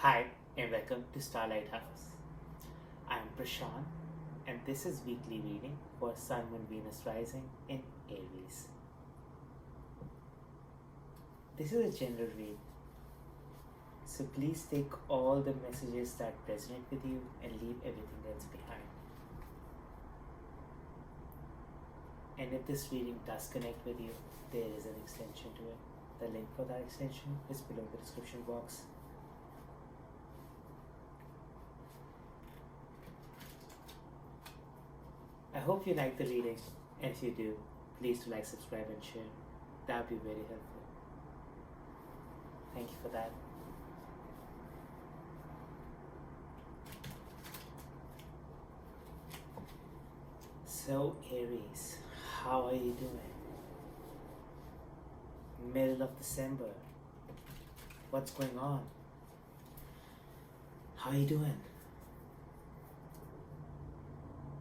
Hi, and welcome to Star Lighthouse. I'm Prashant, and this is weekly reading for Sun, Moon, Venus rising in Aries. This is a general read, so please take all the messages that resonate with you and leave everything else behind. And if this reading does connect with you, there is an extension to it. The link for that extension is below the description box. I hope you like the reading, and if you do, please do like, subscribe, and share. That would be very helpful. Thank you for that. So, Aries, how are you doing? Middle of December. What's going on? How are you doing?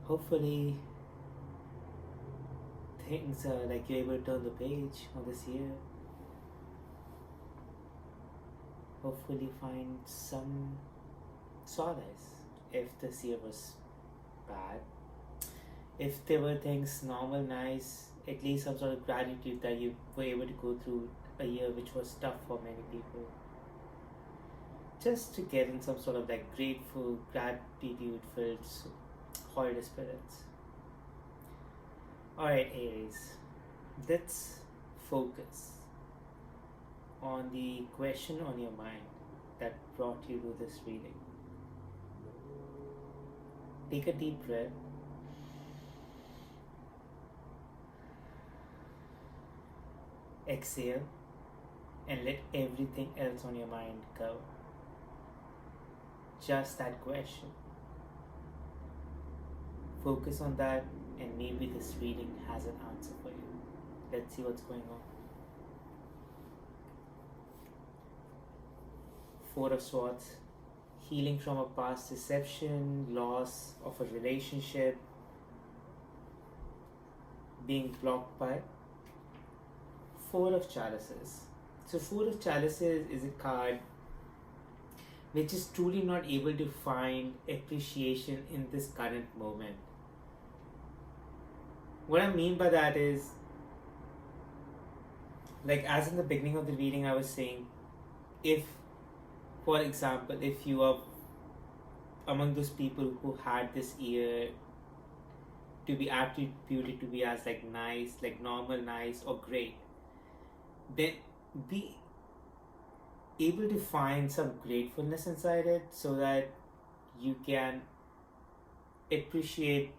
Hopefully, things are like you're able to turn the page on this year. Hopefully, find some solace if this year was bad. If there were things normal, nice, at least some sort of gratitude that you were able to go through a year which was tough for many people. Just to get in some sort of like grateful, gratitude filled holiday spirits. Alright, Aries, let's focus on the question on your mind that brought you to this reading. Take a deep breath. Exhale and let everything else on your mind go. Just that question. Focus on that, and maybe this reading has an answer for you. Let's see what's going on. Four of Swords. Healing from a past deception, loss of a relationship, being blocked by. Four of Chalices. So Four of Chalices is a card which is truly not able to find appreciation in this current moment. What I mean by that is, like as in the beginning of the reading I was saying, if, for example, if you are among those people who had this year to be attributed to be as like nice, like normal, nice or great, then be able to find some gratefulness inside it so that you can appreciate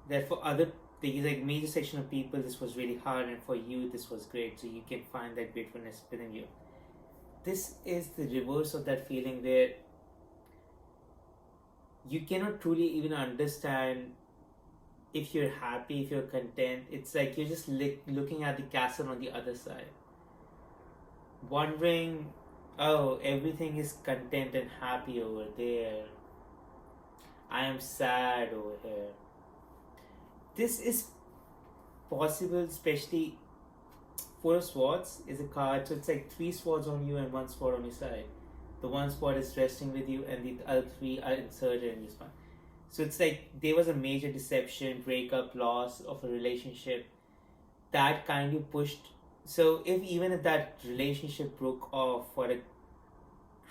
that for other things, like major section of people this was really hard, and for you this was great, so you can find that gratefulness within you. This is the reverse of that feeling where you cannot truly even understand if you're happy, if you're content. It's like you're just looking at the castle on the other side, wondering, oh, everything is content and happy over there, I am sad over here. This is possible, especially Four of Swords is a card, so it's like three swords on you and one sword on your side. The one sword is resting with you and the other three are inserted in this one. So it's like there was a major deception, breakup, loss of a relationship that kind of pushed. So even if that relationship broke off for a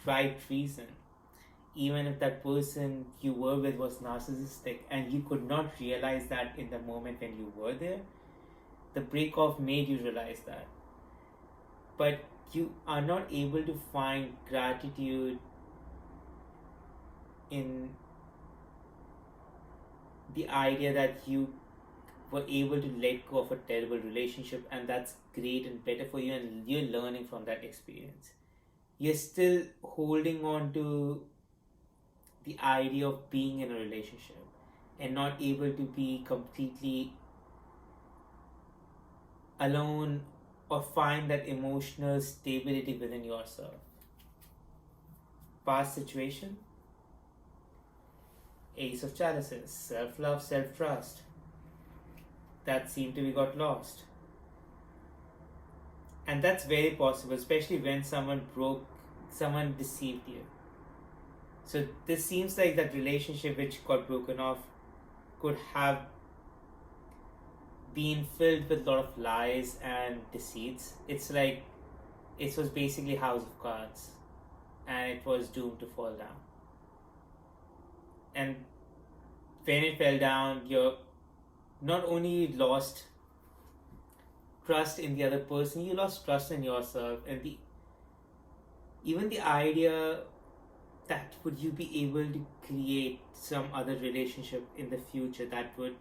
right reason, even if that person you were with was narcissistic and you could not realize that in the moment when you were there, the break off made you realize that. But you are not able to find gratitude in the idea that you were able to let go of a terrible relationship, and that's great and better for you, and you're learning from that experience. You're still holding on to the idea of being in a relationship and not able to be completely alone or find that emotional stability within yourself. Past situation, Ace of Chalices, self-love, self-trust, that seemed to be got lost. And that's very possible, especially when someone broke someone deceived you. So this seems like that relationship which got broken off could have been filled with a lot of lies and deceits. It's like it was basically House of Cards, and it was doomed to fall down. And when it fell down, you not only lost trust in the other person, you lost trust in yourself, and even the idea that would you be able to create some other relationship in the future that would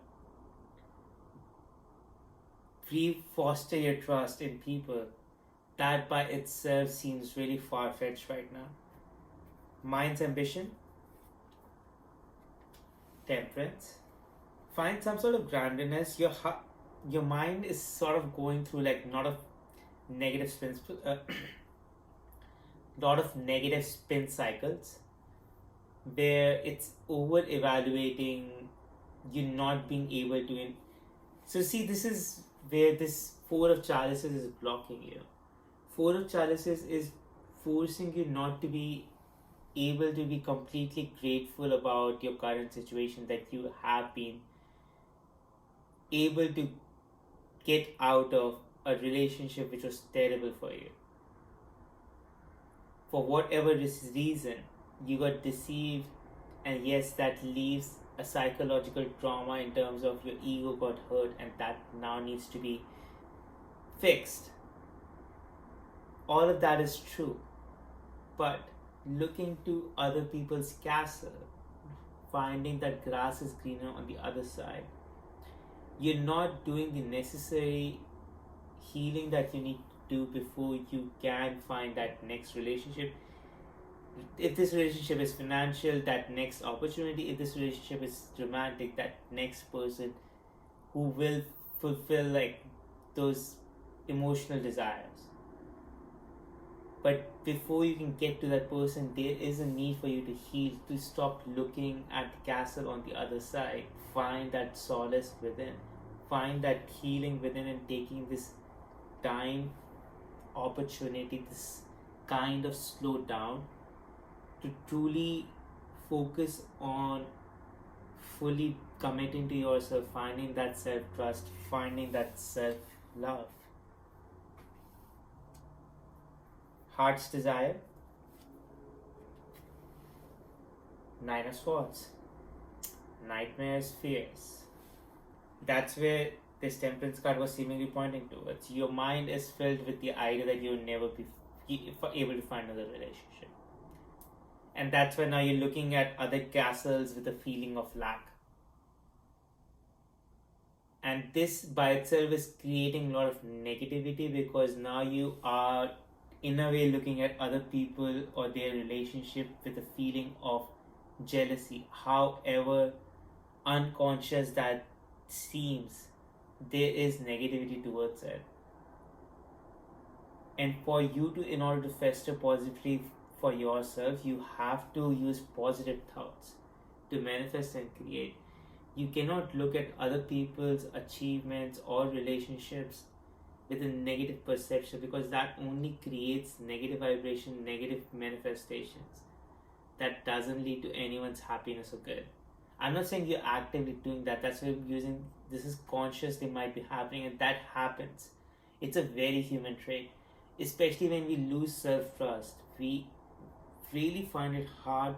foster your trust in people, that by itself seems really far-fetched right now. Mind's ambition, temperance. Find some sort of groundedness. Your mind is sort of going through like not a negative spins, lot of negative spin cycles, where it's over evaluating, you not being able to. So see, this is where this Four of Chalices is blocking you. Four of Chalices is forcing you not to be able to be completely grateful about your current situation, that you have been able to get out of a relationship which was terrible for you. For whatever reason, you got deceived, and yes, that leaves a psychological trauma in terms of your ego got hurt, and that now needs to be fixed. All of that is true, but looking to other people's castle, finding that grass is greener on the other side, you're not doing the necessary healing that you need to do before you can find that next relationship. If this relationship is financial, that next opportunity. If this relationship is romantic, that next person who will fulfill like those emotional desires. But before you can get to that person, there is a need for you to heal, to stop looking at the castle on the other side. Find that solace within. Find that healing within, and taking this time, opportunity, this kind of slow down to truly focus on fully committing to yourself, finding that self-trust, finding that self-love. Heart's desire, Nine of Swords, nightmares, fears. That's where this Temperance card was seemingly pointing towards. Your mind is filled with the idea that you'll never be able to find another relationship. And that's why now you're looking at other castles with a feeling of lack. And this by itself is creating a lot of negativity, because now you are in a way looking at other people or their relationship with a feeling of jealousy. However unconscious that seems, there is negativity towards it. And for you to, in order to fester positively for yourself, you have to use positive thoughts to manifest and create. You cannot look at other people's achievements or relationships with a negative perception, because that only creates negative vibration, negative manifestations. That doesn't lead to anyone's happiness or good. I'm not saying you're actively doing that. That's why I'm using this is consciously might be happening, and that happens. It's a very human trait, especially when we lose self-trust. We really find it hard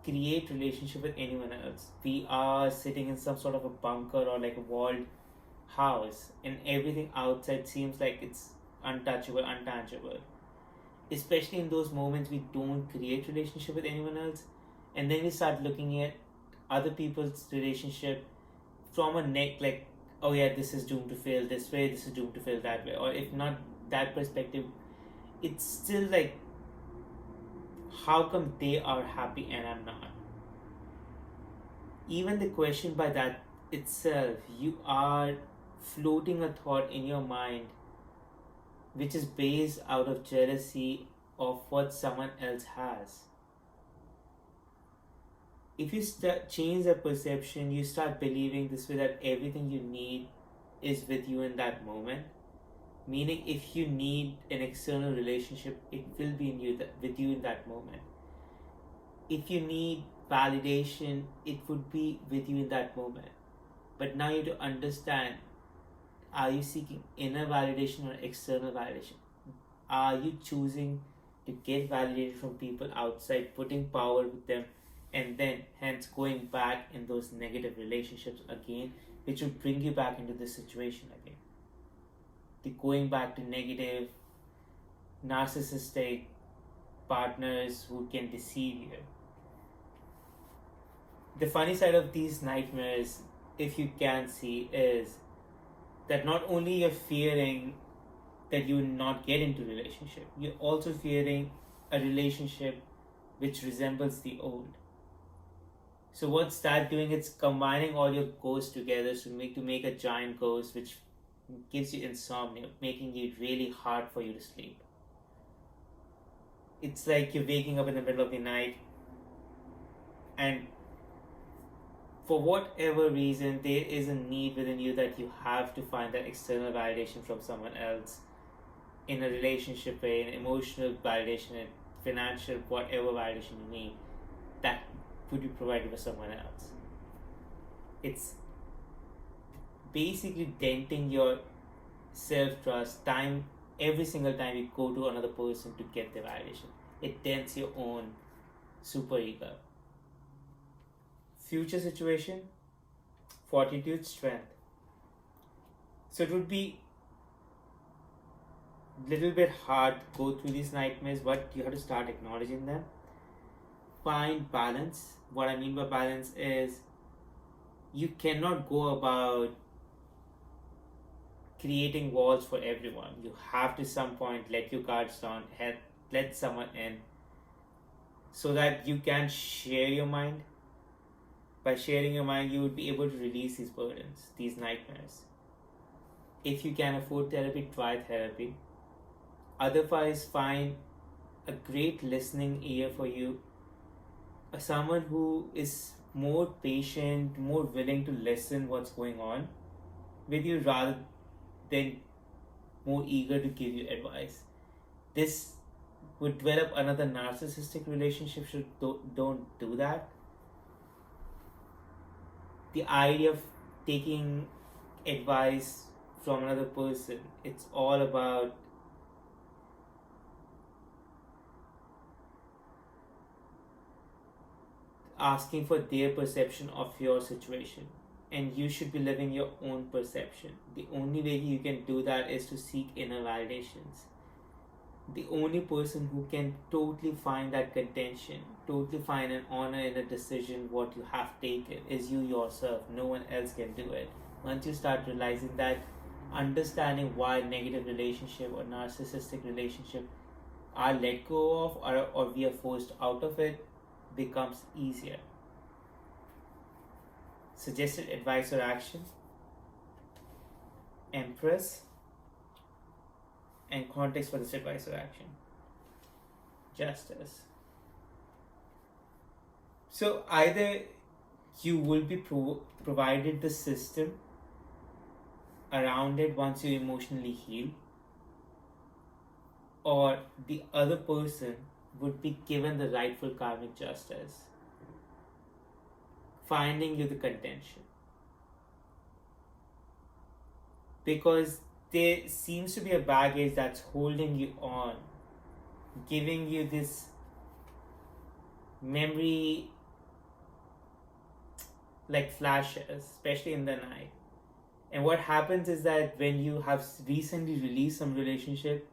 to create relationship with anyone else. We are sitting in some sort of a bunker or like a walled house, and everything outside seems like it's untouchable, untangible. Especially in those moments we don't create relationship with anyone else, and then we start looking at other people's relationship from a neck like, oh yeah, this is doomed to fail this way, this is doomed to fail that way. Or if not that perspective, it's still like, how come they are happy and I'm not? Even the question by that itself, you are floating a thought in your mind which is based out of jealousy of what someone else has. If you change that perception, you start believing this way, that everything you need is with you in that moment. Meaning, if you need an external relationship, it will be in you with you in that moment. If you need validation, it would be with you in that moment. But now you have to understand, are you seeking inner validation or external validation? Are you choosing to get validated from people outside, putting power with them, and then hence going back in those negative relationships again, which will bring you back into this situation again? The going back to negative, narcissistic partners who can deceive you. The funny side of these nightmares, if you can see, is that not only you're fearing that you will not get into a relationship, you're also fearing a relationship which resembles the old. So what's that doing? It's combining all your ghosts together to make a giant ghost, which gives you insomnia, making it really hard for you to sleep. It's like you're waking up in the middle of the night, and for whatever reason, there is a need within you that you have to find that external validation from someone else, in a relationship way, in emotional validation, in financial, whatever validation you need, that would be provided by someone else. It's basically denting your self-trust time every single time you go to another person to get the validation. It dents your own super ego. Future situation, fortitude, strength. So it would be a little bit hard to go through these nightmares, but you have to start acknowledging them. Find balance. What I mean by balance is you cannot go about creating walls for everyone. You have to some point let your guards down, let someone in, so that you can share your mind. By sharing your mind, you would be able to release these burdens, these nightmares. If you can afford therapy, try therapy. Otherwise, find a great listening ear for you, someone who is more patient, more willing to listen what's going on with you rather than more eager to give you advice. This would develop another narcissistic relationship. Don't do that. The idea of taking advice from another person, it's all about asking for their perception of your situation, and you should be living your own perception. The only way you can do that is to seek inner validations. The only person who can totally find that contention, totally find an honor in a decision what you have taken, is you yourself. No one else can do it. Once you start realizing that, understanding why negative relationship or narcissistic relationship are let go of, or we are forced out of it, becomes easier. Suggested advice or action: Empress. And context for this advice or action: Justice. So either you will be provided the system around it once you emotionally heal, or the other person would be given the rightful karmic justice, finding you the contention. Because there seems to be a baggage that's holding you on, giving you this memory like flashes, especially in the night. And what happens is that when you have recently released some relationship,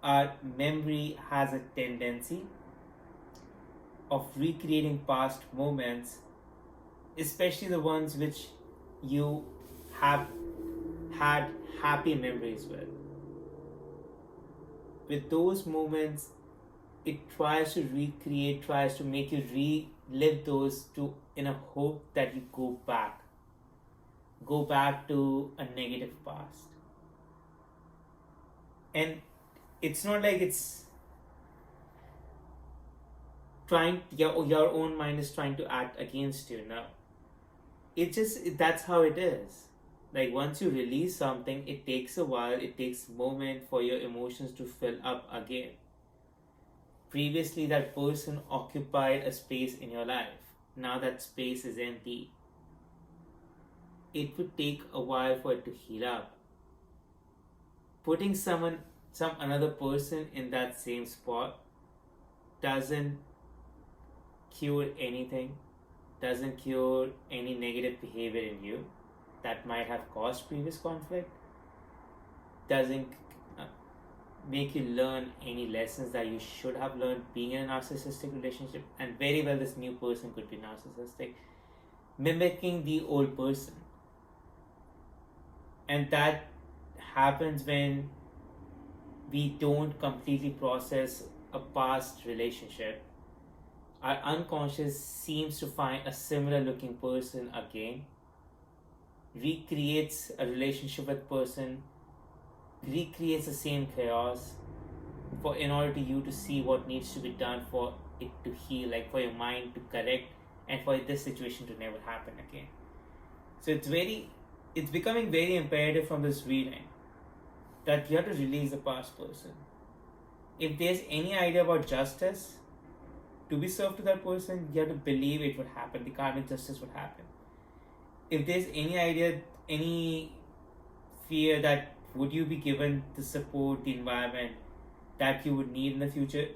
our memory has a tendency of recreating past moments, especially the ones which you have had happy memories with. With those moments, it tries to recreate, tries to make you relive those to in a hope that you go back to a negative past. And it's not like it's trying, your own mind is trying to act against you. No, it just, that's how it is. Like once you release something, it takes a while, it takes a moment for your emotions to fill up again. Previously, that person occupied a space in your life. Now that space is empty. It would take a while for it to heal up. Putting some another person in that same spot doesn't cure anything, doesn't cure any negative behavior in you that might have caused previous conflict, doesn't uh, make you learn any lessons that you should have learned being in a narcissistic relationship. And very well, this new person could be narcissistic, mimicking the old person. And that happens when we don't completely process a past relationship. Our unconscious seems to find a similar looking person again, recreates a relationship with person, recreates the same chaos for in order to you to see what needs to be done for it to heal, like for your mind to correct and for this situation to never happen again. So it's becoming very imperative from this reading that you have to release the past person. If there's any idea about justice to be served to that person, you have to believe it would happen. The karmic justice would happen. If there's any idea, any fear that would you be given the support, the environment that you would need in the future,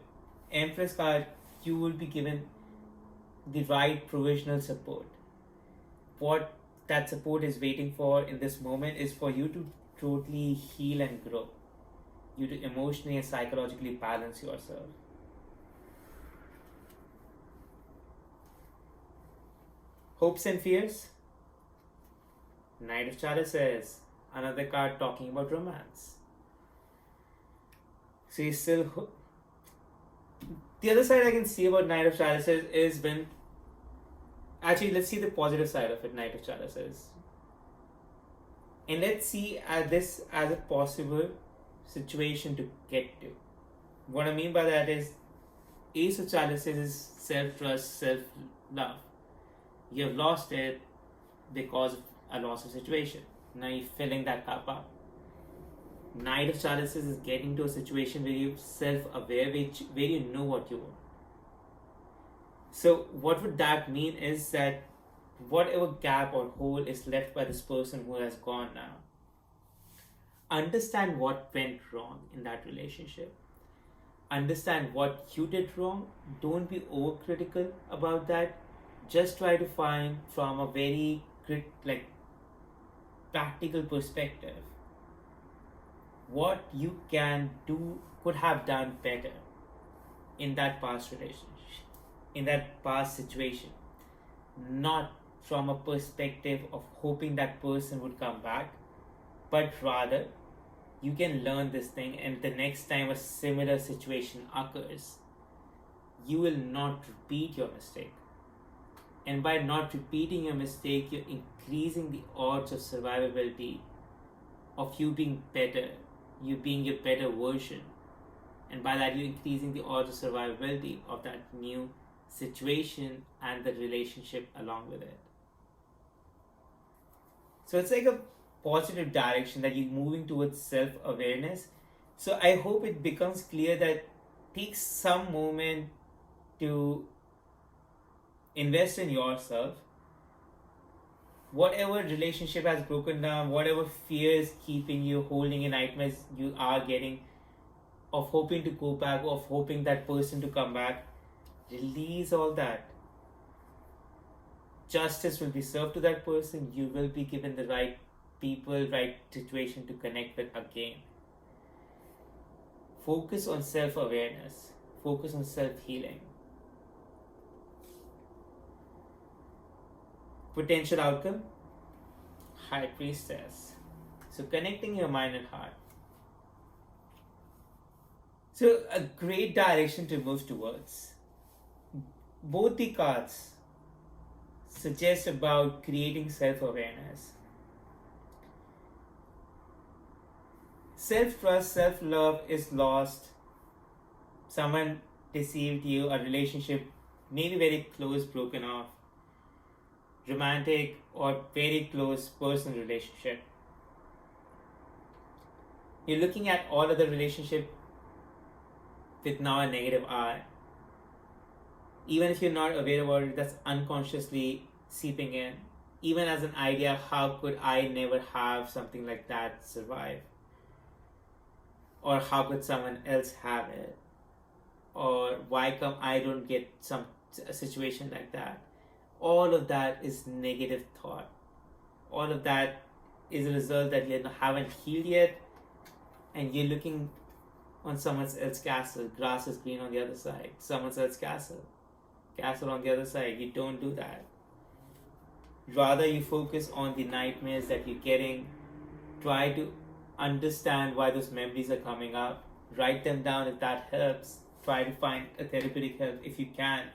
Empress card, you will be given the right provisional support. What that support is waiting for in this moment is for you to totally heal and grow. You to emotionally and psychologically balance yourself. Hopes and fears. Knight of Chalices, another card talking about romance. So you still. The other side I can see about Knight of Chalices is when. Actually, let's see the positive side of it, Knight of Chalices. And let's see this as a possible situation to get to. What I mean by that is, Ace of Chalices is self-trust, self-love. You have lost it because of a loss of situation. Now you're filling that cup up. Knight of Chalices is getting to a situation where you're self-aware, where you know what you want. So what would that mean is that whatever gap or hole is left by this person who has gone now, understand what went wrong in that relationship. Understand what you did wrong. Don't be overcritical about that. Just try to find from a very practical perspective what you could have done better in that past relationship, in that past situation. Not from a perspective of hoping that person would come back, but rather you can learn this thing, and the next time a similar situation occurs, you will not repeat your mistake. And by not repeating your mistake, you're increasing the odds of survivability of you being better, you being your better version. And by that, you're increasing the odds of survivability of that new situation and the relationship along with it. So it's like a positive direction that you're moving towards self-awareness. So I hope it becomes clear that take some moment to invest in yourself. Whatever relationship has broken down, whatever fears keeping you, holding in nightmares you are getting, of hoping to go back, of hoping that person to come back, release all that. Justice will be served to that person. You will be given the right people, right situation to connect with again. Focus on self-awareness. Focus on self-healing. Potential outcome, High Priestess. So connecting your mind and heart. So a great direction to move towards. Both the cards suggest about creating self-awareness. Self-trust, self-love is lost. Someone deceived you, a relationship maybe very close broken off. romantic, or very close personal relationship. You're looking at all other relationship with now a negative eye. Even if you're not aware about it, that's unconsciously seeping in. Even as an idea, how could I never have something like that survive? Or how could someone else have it? Or why come I don't get a situation like that? All of that is negative thought. All of that is a result that you haven't healed yet, and you're looking on someone else's castle. Grass is green on the other side. Someone else's castle on the other side. You don't do that. Rather, you focus on the nightmares that you're getting. Try to understand why those memories are coming up. Write them down if that helps. Try to find a therapeutic help if you can.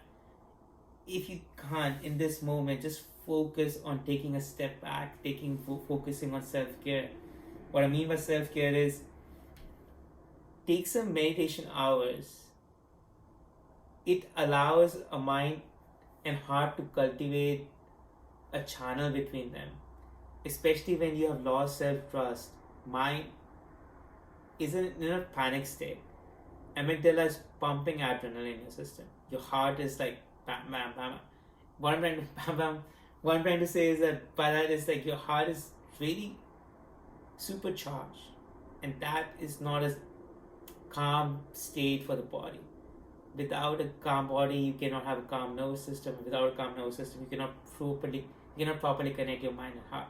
If you can't, in this moment, just focus on taking a step back, focusing on self-care. What I mean by self-care is take some meditation hours. It allows a mind and heart to cultivate a channel between them. Especially when you have lost self-trust, mind is in a panic state. Amygdala is pumping adrenaline in your system. Your heart is like bam, bam, bam. What I'm trying to bam, bam. What I'm trying to say is that by that is like your heart is really supercharged, and that is not a calm state for the body. Without a calm body, you cannot have a calm nervous system. Without a calm nervous system, you cannot properly connect your mind and heart.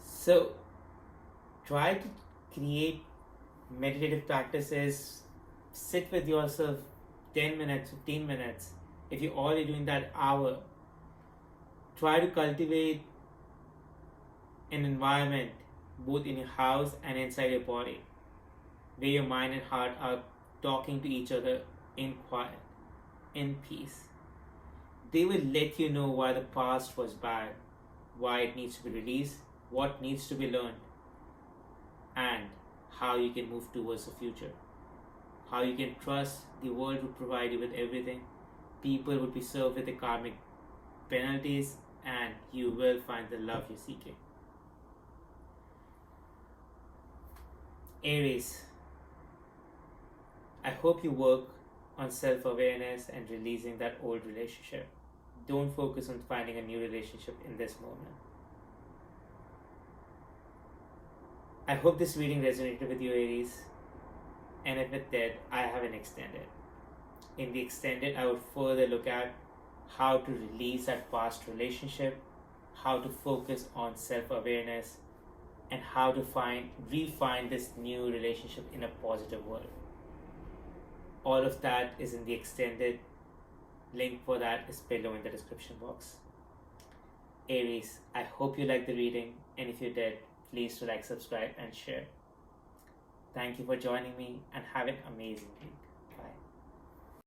So try to create meditative practices. Sit with yourself 10 minutes, 15 minutes. If you're already doing that hour, try to cultivate an environment both in your house and inside your body where your mind and heart are talking to each other in quiet, in peace. They will let you know why the past was bad, why it needs to be released, what needs to be learned, and how you can move towards the future. How you can trust the world will provide you with everything. People will be served with the karmic penalties, and you will find the love you're seeking. Aries, I hope you work on self-awareness and releasing that old relationship. Don't focus on finding a new relationship in this moment. I hope this reading resonated with you, Aries. And if it did, I have an extended. In the extended, I would further look at how to release that past relationship, how to focus on self-awareness, and how to refine this new relationship in a positive world. All of that is in the extended. Link for that is below in the description box. Aries, I hope you liked the reading, and if you did, please like, subscribe, and share. Thank you for joining me, and have an amazing week.